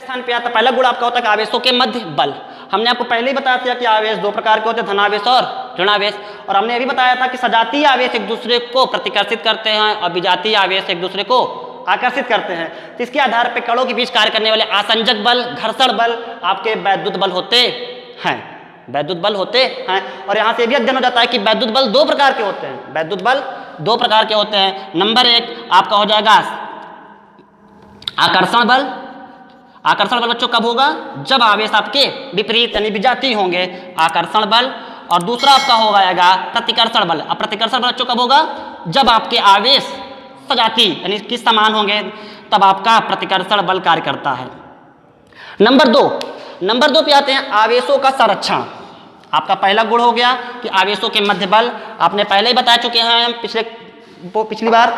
स्थान पे आता, पहला गुण आपका होता है कि आवेशों के मध्य बल। हमने आपको पहले ही बताया था कि आवेश दो प्रकार के होते हैं, धनावेश और ऋणावेश। और हमने अभी बताया था कि सजातीय आवेश एक दूसरे को प्रतिकर्षित करते हैं और विजातीय आवेश एक दूसरे को आकर्षित करते हैं। तो इसके आधार पर कणों के बीच कार्य करने वाले आसंजक बल, घर्षण बल आपके वैद्युत बल होते हैं, वैद्युत बल होते हैं। और यहाँ से भी अध्ययन हो जाता है कि वैद्युत बल दो प्रकार के होते हैं, वैद्युत बल दो प्रकार के होते हैं। नंबर एक आपका हो जाएगा आकर्षण बल। आकर्षण बल बच्चों कब होगा? जब आवेश आपके विपरीत यानी विजातीय होंगे, आकर्षण बल। और दूसरा आपका हो जाएगा प्रतिकर्षण बल। अब प्रतिकर्षण बल बच्चों कब होगा? जब आपके आवेश सजातीय यानी किस समान होंगे, तब आपका प्रतिकर्षण बल कार्य करता है। नंबर दो पे आते हैं आवेशों का संरक्षण। आपका पहला गुण हो गया कि आवेशों के मध्य बल। आपने पहले ही बता चुके हैं पिछली बार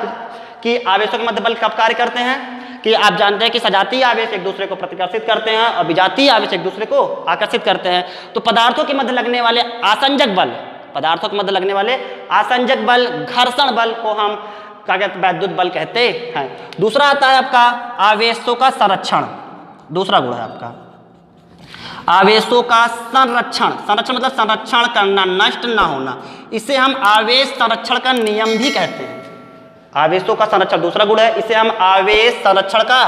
कि आवेशों के मध्य बल कब कार्य करते हैं, कि आप जानते हैं कि सजातीय आवेश एक दूसरे को प्रतिकर्षित करते हैं और विजातीय आवेश एक दूसरे को आकर्षित करते हैं। तो पदार्थों के मध्य लगने वाले आसंजक बल, पदार्थों के मध्य लगने वाले आसंजक बल, घर्षण बल को हम क्या कहते हैं? वैद्युत बल कहते हैं। दूसरा आता है आपका आवेशों का संरक्षण। दूसरा गुण है आपका आवेशों का संरक्षण। संरक्षण मतलब संरक्षण करना, नष्ट ना होना। इसे हम आवेश संरक्षण का नियम भी कहते हैं। आवेशों का संरक्षण दूसरा गुण है, इसे हम आवेश संरक्षण का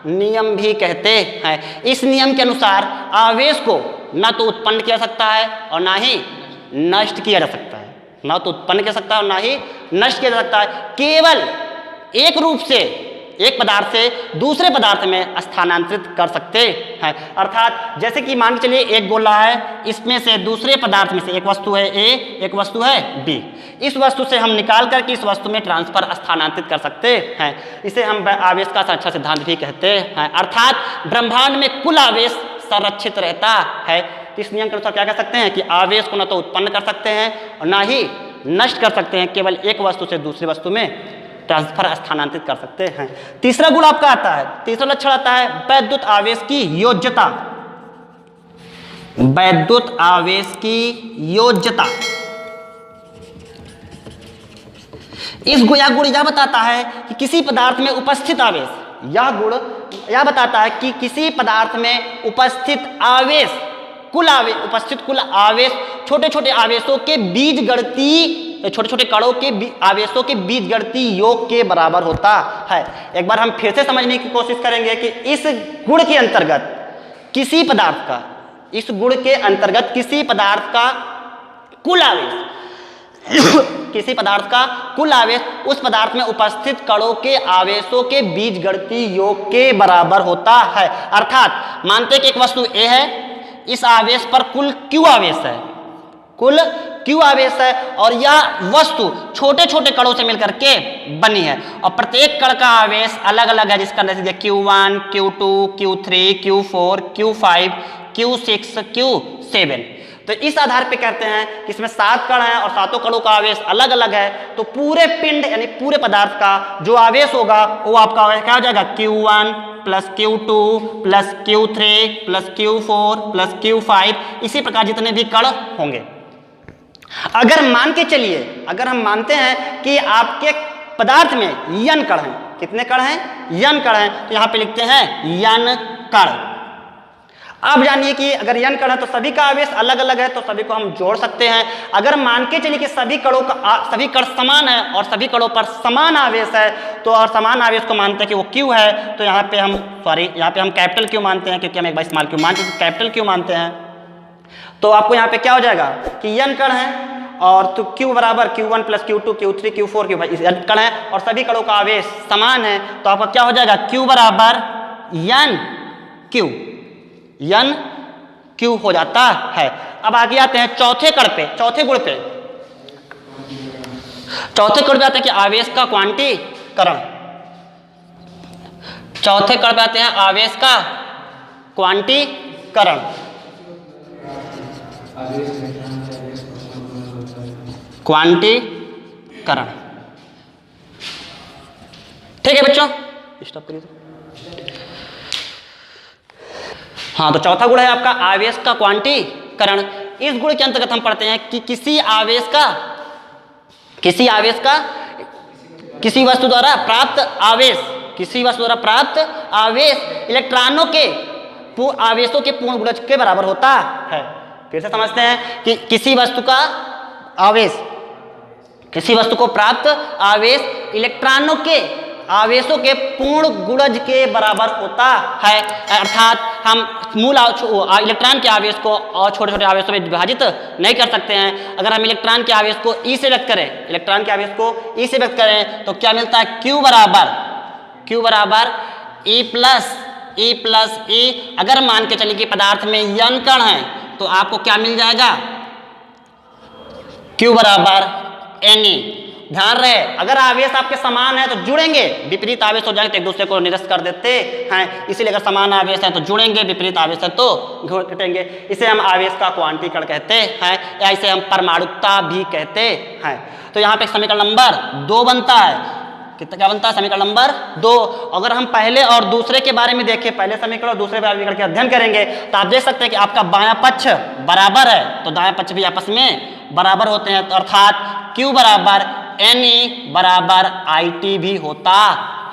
नियम भी कहते हैं। इस नियम के अनुसार आवेश को न तो उत्पन्न किया जा सकता है और ना ही नष्ट किया जा सकता है, न तो उत्पन्न किया जा सकता है और ना ही नष्ट किया जा सकता है। केवल एक रूप से एक पदार्थ से दूसरे पदार्थ में स्थानांतरित कर सकते हैं। अर्थात जैसे कि मान के चलिए एक गोला है, इसमें से दूसरे पदार्थ में से एक वस्तु है ए, एक वस्तु है बी। इस वस्तु से हम निकाल करके इस वस्तु में ट्रांसफर स्थानांतरित कर सकते हैं। इसे हम आवेश का संरक्षण सिद्धांत भी कहते हैं। अर्थात ब्रह्मांड में कुल आवेश संरक्षित रहता है। इस नियम के अनुसार क्या कह सकते हैं कि आवेश को न तो उत्पन्न कर सकते हैं और ना ही नष्ट कर सकते हैं, केवल एक वस्तु से दूसरी वस्तु में ट्रांसफर स्थानांतरित कर सकते हैं। तीसरा गुण आपका आता है, तीसरा लक्षण आता है वैद्युत आवेश की योज्यता। वैद्युत आवेश की योज्यता। यह गुण यह बताता है कि किसी पदार्थ में उपस्थित आवेश, यह गुण यह बताता है कि किसी पदार्थ में उपस्थित आवेश, उपस्थित कुल आवेश छोटे छोटे आवेशों के बीजगणितीय, छोटे छोटे कणों के आवेशों के बीजगणितीय योग के बराबर होता है। एक बार हम फिर से समझने की कोशिश करेंगे कि इस गुण के अंतर्गत किसी पदार्थ का, इस गुण के अंतर्गत किसी पदार्थ का कुल आवेश किसी पदार्थ का कुल आवेश उस पदार्थ में उपस्थित कणों के आवेशों के बीजगणितीय योग के बराबर होता है। अर्थात मानते कि एक वस्तु ए है, इस आवेश पर कुल Q आवेश है, कुल Q आवेश है और यह वस्तु छोटे छोटे कणों से मिलकर के बनी है और प्रत्येक कण का आवेश अलग अलग है, जिसका जैसे Q1, Q2, Q3, Q4, Q5, Q6, Q7। तो इस आधार पे कहते हैं कि इसमें 7 कण हैं और सातों कणों का आवेश अलग अलग है। तो पूरे पिंड यानी पूरे पदार्थ का जो आवेश होगा वो आपका क्या हो जाएगा? Q1 plus Q2 plus Q3 plus Q4 plus Q5, इसी प्रकार जितने भी कण होंगे। अगर मान के चलिए, अगर हम मानते हैं कि आपके पदार्थ में n कण हैं, कितने कण हैं? n कण हैं, तो यहाँ पे लिखते हैं n कण। अब जानिए कि अगर n कण है तो सभी का आवेश अलग अलग है, तो सभी को हम जोड़ सकते हैं। अगर मान के चलिए कि सभी कण समान है और सभी कणों पर समान आवेश है, तो और समान आवेश को मानते हैं कि वो Q है, तो यहाँ पे हम कैपिटल Q मानते हैं, क्योंकि हम एक बार स्मॉल Q मानते हैं, कैपिटल Q मानते हैं। तो आपको यहाँ पे क्या हो जाएगा कि n कण है और तो Q बराबर Q1 plus Q2 Q3 Q4 Q5 कण है और सभी कणों का आवेश समान है, तो आपका क्या हो जाएगा? Q बराबर n Q हो जाता है। अब आगे आते हैं चौथे गुण पे। चौथे गुण पे आते हैं कि आवेश का क्वांटीकरण। चौथे गुण पे आते हैं आवेश का क्वांटीकरण। क्वांटीकरण, ठीक है बच्चों, स्टॉप करिए। हाँ, तो चौथा गुण है आपका आवेश का क्वांटीकरण। इस गुण के अंतर्गत हम पढ़ते हैं कि किसी वस्तु द्वारा प्राप्त आवेश इलेक्ट्रॉनों के आवेशों के पूर्ण गुणज के बराबर होता है। फिर से समझते हैं कि किसी वस्तु का आवेश, किसी वस्तु को प्राप्त आवेश इलेक्ट्रॉनों के आवेशों के पूर्ण गुणज के बराबर होता है। अर्थात हम मूल इलेक्ट्रॉन के आवेश को और छोटे छोटे आवेशों में विभाजित नहीं कर सकते हैं। अगर हम इलेक्ट्रॉन के आवेश को ई से व्यक्त करें, इलेक्ट्रॉन के आवेश को ई से व्यक्त करें तो क्या मिलता है, Q बराबर E प्लस E। अगर मान के चलिए कि पदार्थ में n कण है तो आपको क्या मिल जाएगा, Q बराबर Ne। ध्यान रहे, अगर आवेश आपके समान है तो जुड़ेंगे, विपरीत आवेश हो जाएंगे तो एक दूसरे को निरस्त कर देते हैं। इसीलिए अगर समान आवेश है तो जुड़ेंगे, विपरीत आवेश है तो घटेंगे। इसे हम आवेश का क्वांटीकरण कहते हैं या इसे हम परमाणुकता भी कहते हैं। तो यहाँ पे समीकरण नंबर 2 बनता है। कितना क्या बनता है, समीकरण नंबर 2। अगर हम पहले और दूसरे के बारे में देखें, पहले समीकरण और दूसरे समीकरण के अध्ययन करेंगे तो आप देख सकते हैं कि आपका बायां पक्ष बराबर है तो दायां पक्ष भी आपस में बराबर होते हैं। तो अर्थात Q बराबर Ne बराबर IT भी होता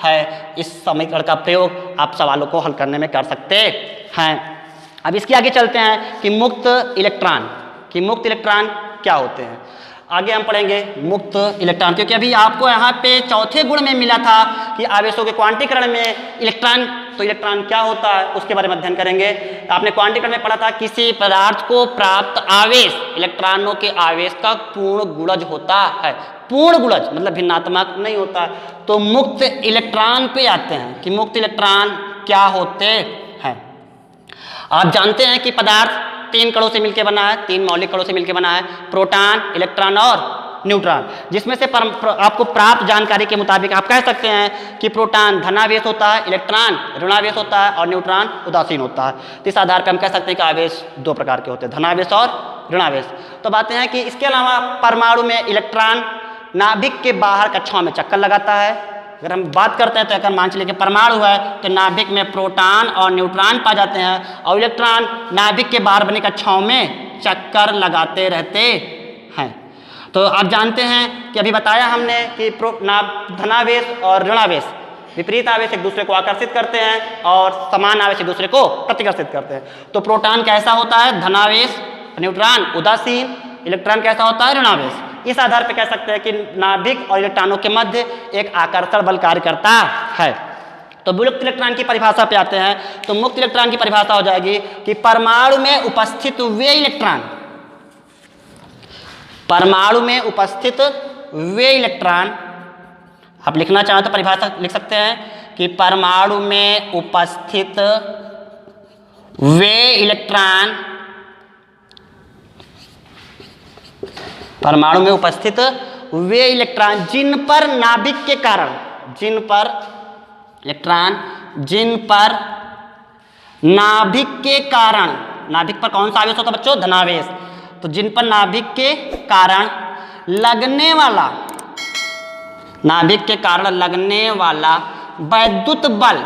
है। इस समीकरण का प्रयोग आप सवालों को हल करने में कर सकते हैं। अब इसके आगे चलते हैं कि मुक्त इलेक्ट्रॉन क्या होते हैं। आगे हम पढ़ेंगे मुक्त इलेक्ट्रॉन, क्योंकि अभी आपको यहाँ पे चौथे गुण में मिला था कि आवेशों के क्वांटीकरण में इलेक्ट्रॉन, तो इलेक्ट्रॉन क्या होता है उसके बारे में अध्ययन करेंगे। आपने क्वांटीकरण में पढ़ा था किसी पदार्थ को प्राप्त आवेश इलेक्ट्रॉनों के आवेश का पूर्ण गुणज होता है। पूर्ण गुणज मतलब भिन्नात्मक नहीं होता। तो मुक्त इलेक्ट्रॉन पे आते हैं कि मुक्त इलेक्ट्रॉन क्या होते हैं। आप जानते हैं कि पदार्थ 3 कणों से मिलकर बना है, 3 मौलिक कणों से मिलकर बना है, प्रोटॉन, इलेक्ट्रॉन और न्यूट्रॉन। जिसमें से आपको प्राप्त जानकारी के मुताबिक आप कह सकते हैं कि प्रोटॉन धनावेश होता है, इलेक्ट्रॉन ऋणावेश होता है और न्यूट्रॉन उदासीन होता है। तो इस आधार पर हम कह सकते हैं कि आवेश 2 प्रकार के होते हैं, धनावेश और ऋणावेश। तो बातें हैं कि इसके अलावा परमाणु में इलेक्ट्रॉन नाभिक के बाहर कक्षाओं में चक्कर लगाता है। अगर हम बात करते हैं तो अगर मान चलिए कि परमाणु है तो नाभिक में प्रोटॉन और न्यूट्रॉन पाए जाते हैं और इलेक्ट्रॉन नाभिक के बाहर बनी कक्षाओं में चक्कर लगाते रहते हैं। तो आप जानते हैं कि अभी बताया हमने कि धनावेश और ऋणावेश विपरीत आवेश एक दूसरे को आकर्षित करते हैं और समान आवेश एक दूसरे को प्रतिकर्षित करते हैं। तो प्रोटॉन कैसा होता है, धनावेश, न्यूट्रॉन उदासीन, इलेक्ट्रॉन कैसा होता है, ऋणावेश। इस आधार पर कह सकते हैं कि नाभिक और इलेक्ट्रॉनों के मध्य एक आकर्षण बल कार्य करता है। तो मुक्त इलेक्ट्रॉन की परिभाषा पे आते हैं। तो मुक्त इलेक्ट्रॉन की परिभाषा हो जाएगी कि परमाणु में उपस्थित वे इलेक्ट्रॉन, परमाणु में उपस्थित वे इलेक्ट्रॉन, आप लिखना चाहें तो परिभाषा लिख सकते हैं कि परमाणु में उपस्थित वे इलेक्ट्रॉन, परमाणु में उपस्थित वे इलेक्ट्रॉन जिन पर नाभिक के कारण, जिन पर इलेक्ट्रॉन, जिन पर नाभिक के कारण, नाभिक पर कौन सा आवेश होता है बच्चों, धनावेश। तो जिन पर नाभिक के कारण लगने वाला, नाभिक के कारण लगने वाला वैद्युत बल,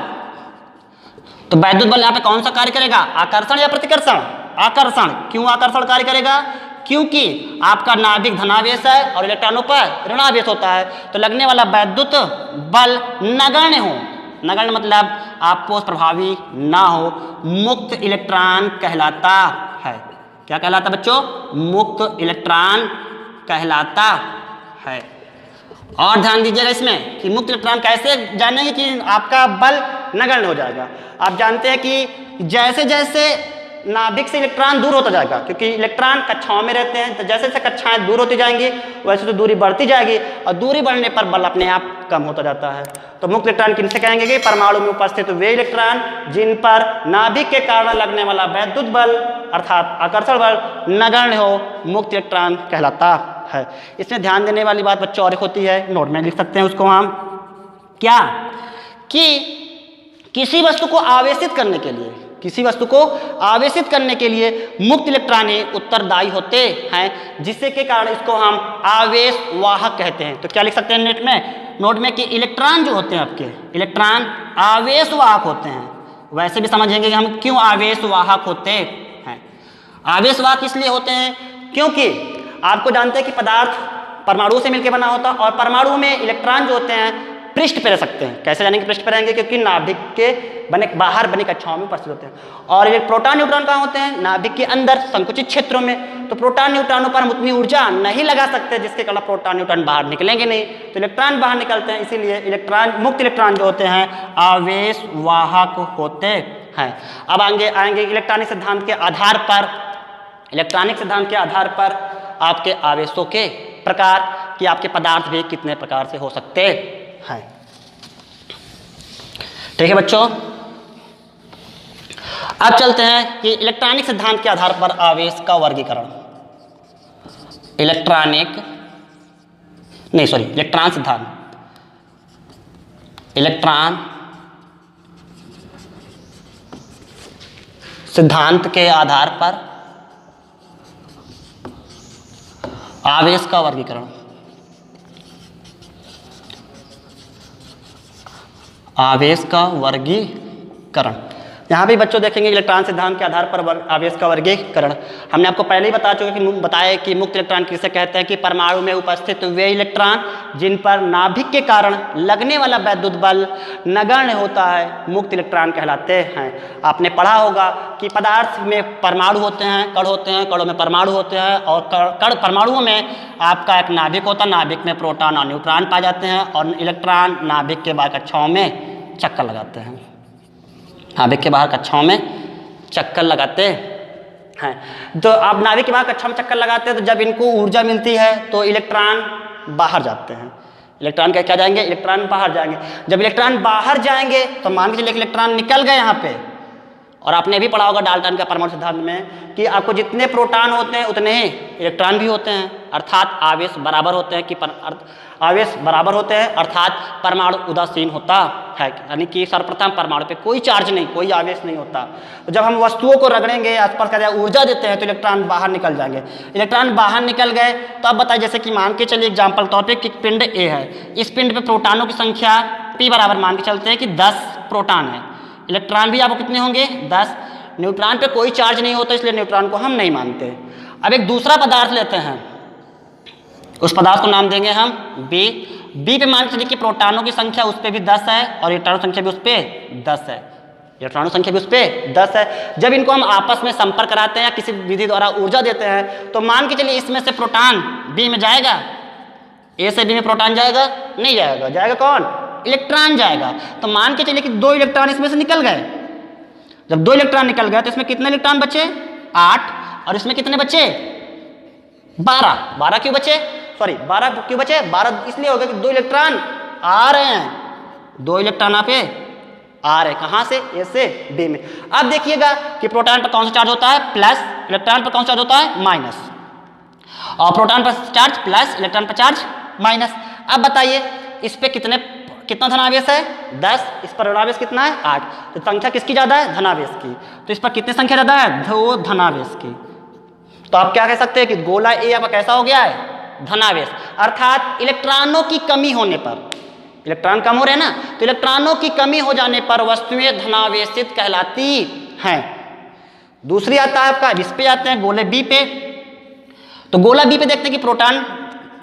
तो वैद्युत बल यहाँ पे कौन सा कार्य करेगा, आकर्षण या प्रतिकर्षण, आकर्षण। क्यों आकर्षण कार्य करेगा, क्योंकि आपका नाभिक धनावेश है और इलेक्ट्रॉनों पर ऋणावेश होता है। तो लगने वाला वैद्युत बल नगण्य हो, नगण्य मतलब आपको प्रभावी ना हो, मुक्त इलेक्ट्रॉन कहलाता है। क्या कहलाता बच्चों, मुक्त इलेक्ट्रॉन कहलाता है। और ध्यान दीजिएगा इसमें कि मुक्त इलेक्ट्रॉन कैसे जानेंगे कि आपका बल नगण्य हो जाएगा। आप जानते हैं कि जैसे जैसे नाभिक से इलेक्ट्रॉन दूर होता जाएगा, क्योंकि इलेक्ट्रॉन कक्षाओं में रहते हैं, तो जैसे जैसे कक्षाएं दूर होती जाएंगी वैसे तो दूरी बढ़ती जाएगी और दूरी बढ़ने पर बल अपने आप कम होता जाता है। तो मुक्त इलेक्ट्रॉन किनसे कहेंगे कि परमाणु में उपस्थित वे इलेक्ट्रॉन जिन पर नाभिक के कारण लगने वाला वैद्युत बल अर्थात आकर्षण बल नगण्य हो, मुक्त इलेक्ट्रॉन कहलाता है। इसमें ध्यान देने वाली बात बच्चों और एक होती है, नोट में लिख सकते हैं उसको हम, क्या कि किसी वस्तु को आवेशित करने के लिए, किसी वस्तु को आवेशित करने के लिए मुक्त इलेक्ट्रॉन ही उत्तरदायी होते हैं, जिससे के कारण इसको हम आवेश वाहक कहते हैं। तो क्या लिख सकते हैं नोट में कि इलेक्ट्रॉन जो होते हैं आपके, इलेक्ट्रॉन आवेश वाहक होते हैं। वैसे भी समझेंगे कि हम क्यों आवेश वाहक होते हैं। आवेश वाहक इसलिए होते हैं क्योंकि आपको जानते हैं कि पदार्थ परमाणु से मिलकर बना होता है और परमाणु में इलेक्ट्रॉन जो होते हैं पृष्ठ पे रह सकते हैं। कैसे जानेंगे पृष्ठ पे रहेंगे? क्योंकि नाभिक के बाहर बनी कक्षाओं में उपस्थित होते हैं। और ये प्रोटॉन न्यूट्रॉन कहाँ होते हैं? नाभिक के अंदर संकुचित क्षेत्रों में। तो प्रोटॉन न्यूट्रॉनों पर हम उतनी ऊर्जा नहीं लगा सकते जिसके कारण प्रोटॉन न्यूट्रॉन बाहर निकलेंगे नहीं, तो इलेक्ट्रॉन बाहर निकलते हैं। इसीलिए इलेक्ट्रॉन मुक्त इलेक्ट्रॉन जो होते हैं आवेश वाहक होते हैं। अब आएंगे इलेक्ट्रॉनिक सिद्धांत के आधार पर, इलेक्ट्रॉनिक सिद्धांत के आधार पर आपके आवेशों के प्रकार कि आपके पदार्थ भी कितने प्रकार से हो सकते हैं। ठीक है बच्चों, अब चलते हैं कि इलेक्ट्रॉनिक सिद्धांत के आधार पर आवेश का वर्गीकरण। इलेक्ट्रॉन सिद्धांत, इलेक्ट्रॉन सिद्धांत के आधार पर आवेश का वर्गीकरण। आवेश का वर्गीकरण, यहाँ भी बच्चों देखेंगे इलेक्ट्रॉन सिद्धांत के आधार पर आवेश का वर्गीकरण। हमने आपको पहले ही बताया कि मुक्त इलेक्ट्रॉन किसे कहते हैं कि परमाणु में उपस्थित वे इलेक्ट्रॉन जिन पर नाभिक के कारण लगने वाला वैद्युत बल नगण्य होता है, मुक्त इलेक्ट्रॉन कहलाते हैं। आपने पढ़ा होगा कि पदार्थ में परमाणु होते हैं, कण होते हैं, कणों में परमाणु होते हैं, और कण परमाणुओं में आपका एक नाभिक होता है, नाभिक में प्रोटॉन और न्यूट्रॉन पाए जाते हैं, और इलेक्ट्रॉन नाभिक के बाहर कक्षाओं में चक्कर लगाते हैं। नाभिक के बाहर कक्षाओं में चक्कर लगाते हैं। तो आप नाभिक के बाहर कक्षा में चक्कर लगाते हैं तो जब इनको ऊर्जा मिलती है तो इलेक्ट्रॉन बाहर जाते हैं। इलेक्ट्रॉन क्या जाएंगे? इलेक्ट्रॉन बाहर जाएंगे। जब इलेक्ट्रॉन बाहर जाएंगे तो मान के चलिए इलेक्ट्रॉन निकल गए यहाँ पे, और आपने भी पढ़ा होगा डाल्टन का परमाणु सिद्धांत में कि आपको जितने प्रोटॉन होते हैं उतने ही इलेक्ट्रॉन भी होते हैं, अर्थात आवेश बराबर होते हैं अर्थात परमाणु उदासीन होता है, यानी कि सर्वप्रथम परमाणु पे कोई चार्ज नहीं, कोई आवेश नहीं होता। तो जब हम वस्तुओं को रगड़ेंगे, आसपास का ऊर्जा देते हैं तो इलेक्ट्रॉन बाहर निकल जाएंगे। इलेक्ट्रॉन बाहर निकल गए तो अब बताइए, जैसे कि मान के चलिए एग्जाम्पल तौर पर कि पिंड ए है, इस पिंड पे प्रोटॉनों की संख्या P बराबर मान के चलते हैं कि 10 प्रोटॉन है। इलेक्ट्रॉन भी आपको कितने होंगे? 10। न्यूट्रॉन पे कोई चार्ज नहीं होता, इसलिए न्यूट्रॉन को हम नहीं मानते। अब एक दूसरा पदार्थ लेते हैं, उस पदार्थ को नाम देंगे हम B। B पे मान के चलिए कि प्रोटॉनों की संख्या उस पर भी 10 है और इलेक्ट्रॉनों संख्या भी उस पर 10 है। इलेक्ट्रॉनों संख्या भी उस पर 10 है। जब इनको हम आपस में संपर्क कराते हैं या किसी विधि द्वारा ऊर्जा देते हैं तो मान के चलिए इसमें से प्रोटॉन B में जाएगा, A से B में प्रोटॉन जाएगा? नहीं जाएगा। जाएगा कौन? इलेक्ट्रॉन जाएगा। तो मान के चलिए कि 2 इलेक्ट्रॉन इसमें से निकल गए। जब 2 इलेक्ट्रॉन निकल गए तो इसमें कितने इलेक्ट्रॉन बचे? 8। और इसमें कितने बचे? 12। 12 क्यों बचे? 12 इसलिए हो गया कि 2 इलेक्ट्रॉन आ रहे हैं। 2 इलेक्ट्रॉन यहाँ पे आ रहे हैं, कहाँ से? ए से बी में। अब देखिएगा कि प्रोटॉन पर कौन सा चार्ज होता है? प्लस। इलेक्ट्रॉन पर कौन सा चार्ज होता है? माइनस। और प्रोटॉन पर चार्ज प्लस, इलेक्ट्रॉन पर चार्ज माइनस। अब बताइए इस पे कितना धनावेश है? 10। इस पर ऋणावेश कितना है? 8। तो संख्या किसकी ज्यादा है? धनावेश की। तो इस पर कितनी संख्या ज्यादा है? 2 धनावेश की। तो आप क्या कह सकते हैं कि गोला ए आपका कैसा हो गया है? धनावेश। अर्थात इलेक्ट्रॉनों की कमी होने पर, इलेक्ट्रॉन कम हो रहे हैं ना, तो इलेक्ट्रॉनों की कमी हो जाने पर वस्तुएं धनावेशित कहलाती हैं। दूसरी आता है आपका, इस पे आते हैं गोले बी पे। तो गोला बी पे देखते हैं कि प्रोटॉन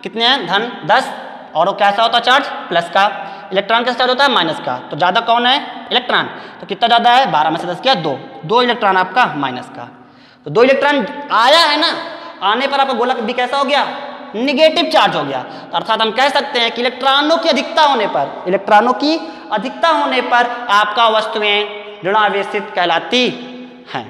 कितने हैं? धन 10। और वो कैसा होता है चार्ज? प्लस का। इलेक्ट्रॉन कैसा चार्ज होता है? माइनस का। तो ज़्यादा कौन है? इलेक्ट्रॉन। तो कितना ज़्यादा है? 12 में से 10 क्या? 2 इलेक्ट्रॉन आपका माइनस का। तो 2 इलेक्ट्रॉन आया है ना, आने पर आपका गोला भी कैसा हो गया? निगेटिव चार्ज हो गया। तो अर्थात हम कह सकते हैं कि इलेक्ट्रॉनों की अधिकता होने पर आपका वस्तुएं ऋणावेशित कहलाती हैं।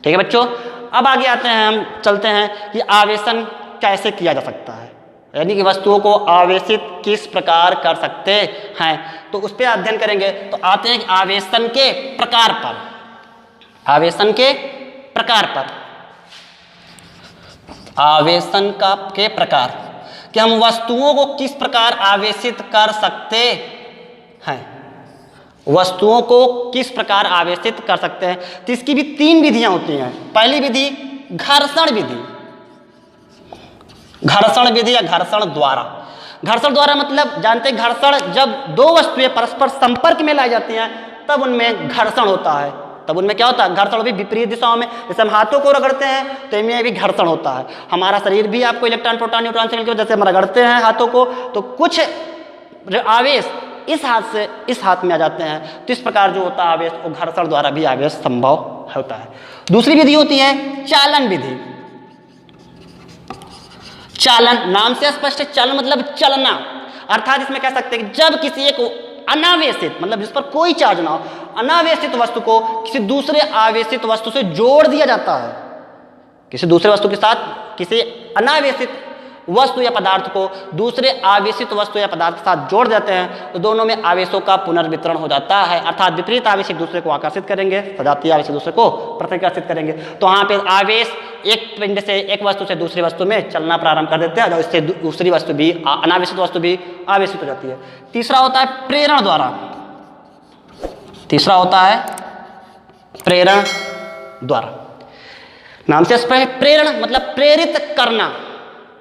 ठीक है बच्चों, अब आगे आते हैं, हम चलते हैं कि आवेशन कैसे किया जा सकता है, यानी कि वस्तुओं को आवेशित किस प्रकार कर सकते हैं, तो उस पर अध्ययन करेंगे। तो आते हैं आवेशन के प्रकार पर। आवेशन के प्रकार कि हम वस्तुओं को किस प्रकार आवेशित कर सकते हैं, वस्तुओं को किस प्रकार आवेशित कर सकते हैं। तो इसकी भी 3 विधियां होती हैं। पहली विधि घर्षण विधि या घर्षण द्वारा। घर्षण द्वारा मतलब जानते हैं, घर्षण जब 2 वस्तुएं परस्पर संपर्क में लाई जाती हैं तब उनमें घर्षण होता है। तब उनमें क्या होता है? घर्षण भी विपरीत दिशाओं में। जैसे हम हाथों को रगड़ते हैं तो इनमें भी घर्षण होता है। हमारा शरीर भी आपको इलेक्ट्रॉन, प्रोटॉन, न्यूट्रॉन से मिलकर, जैसे हम रगड़ते हैं हाथों को तो कुछ आवेश इस हाथ से इस हाथ में आ जाते हैं, तो इस प्रकार जो होता है आवेश वो घर्षण द्वारा भी आवेश संभव होता है। दूसरी विधि होती है चालन विधि। चालन नाम से स्पष्ट है, चलन मतलब चलना, अर्थात इसमें कह सकते हैं कि जब किसी एक अनावेशित मतलब जिस पर कोई चार्ज ना हो, अनावेशित वस्तु को किसी दूसरे आवेशित वस्तु से जोड़ दिया जाता है, किसी दूसरे वस्तु के साथ किसी अनावेशित वस्तु या पदार्थ को दूसरे आवेशित वस्तु या पदार्थ के साथ जोड़ देते हैं, तो दोनों में आवेशों का पुनर्वितरण हो जाता है, अर्थात विपरीत आवेश एक दूसरे को आकर्षित करेंगे, सजातीय आवेश एक दूसरे को प्रतिकर्षित करेंगे। तो वहाँ पे आवेश एक पिंड से एक वस्तु से दूसरी वस्तु में चलना प्रारंभ कर देते हैं, और इससे दूसरी वस्तु भी अनावेशित वस्तु भी आवेशित हो जाती है। तीसरा होता है प्रेरण द्वारा। तीसरा होता है प्रेरण द्वारा। नाम से स्पष्ट है, प्रेरण मतलब प्रेरित करना,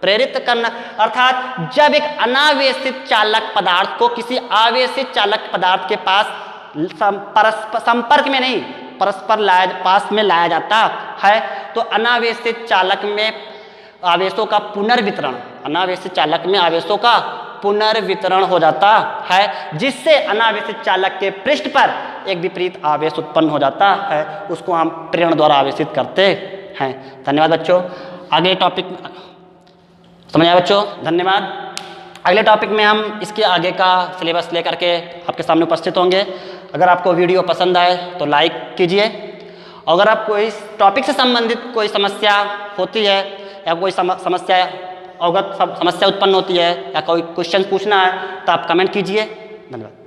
प्रेरित करना, अर्थात जब एक अनावेशित चालक पदार्थ को किसी आवेशित चालक पदार्थ के पास संपर्क में नहीं परस्पर पास में लाया जाता है, तो अनावेशित चालक में आवेशों का पुनर्वितरण, अनावेशित चालक में आवेशों का पुनर्वितरण हो जाता है, जिससे अनावेशित चालक के पृष्ठ पर एक विपरीत आवेश उत्पन्न हो जाता है, उसको हम प्रेरण द्वारा आवेशित करते हैं। धन्यवाद बच्चों। आगे टॉपिक समझ आया बच्चों, धन्यवाद। अगले टॉपिक में हम इसके आगे का सिलेबस लेकर के आपके सामने उपस्थित होंगे। अगर आपको वीडियो पसंद आए तो लाइक कीजिए, अगर आपको इस टॉपिक से संबंधित कोई समस्या होती है या कोई समस्या उत्पन्न होती है या कोई क्वेश्चन पूछना है तो आप कमेंट कीजिए। धन्यवाद।